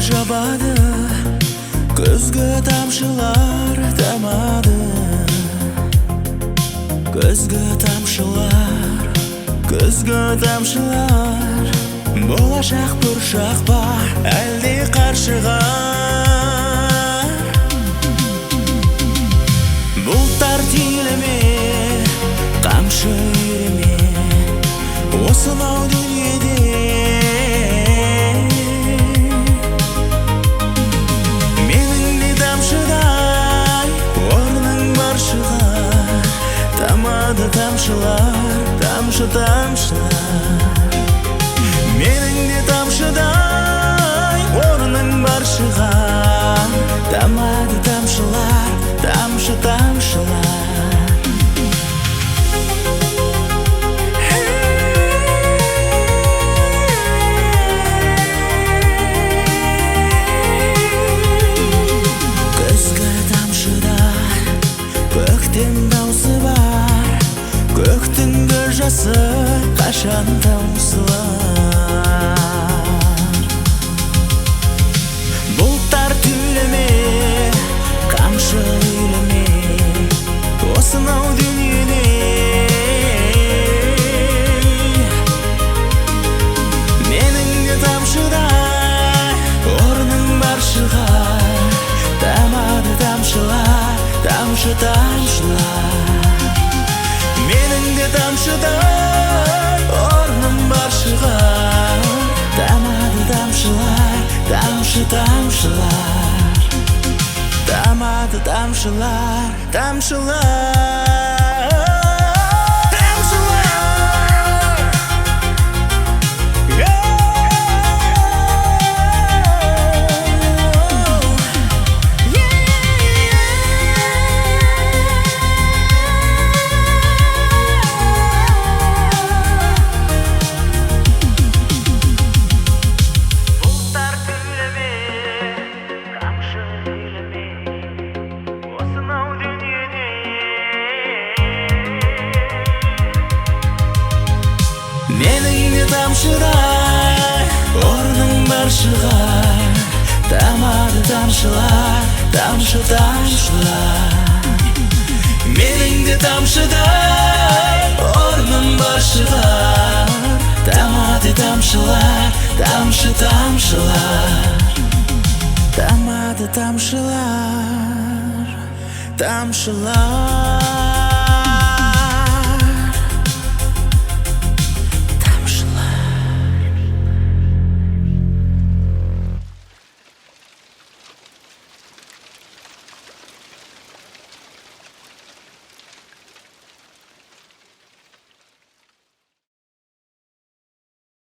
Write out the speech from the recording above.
жабады, көзге тамшылар тамады. Көзге тамшылар, көзге тамшылар. Болашақ бұршақ па, әлде қаршыға? Бұлттар тиіліме, қамшы үйіріме, осынау дүниеде. Менің де тамшыдай орның бар шығар. Тамады тамшылар, тамшы тамшылар. Менің де тамшыдай орның бар шығар. Тамады тамшылар, тамшы тамшылар. Көзге тамшыдар, көктем даусы бар. Көктің бір жасы қашан таусылар. Бұлттар түйіліме, қамшы үйліме, осынау дүниеде. Менің де тамшыдай орның бар шығар. Тамады тамшылар, тамшы тамшылар. Менің де тамшыдай орным бар шығар. Тамады тамшылар, тамшы тамшылар. Тамады тамшылар, тамшылар. Менің де тамшыдай орның бар шығар. Тамады тамшылар, тамшы тамшылар. Менің де тамшыдай орның бар шығар. Тамады тамшылар, тамшы тамшылар. Тамады тамшылар, тамшылар.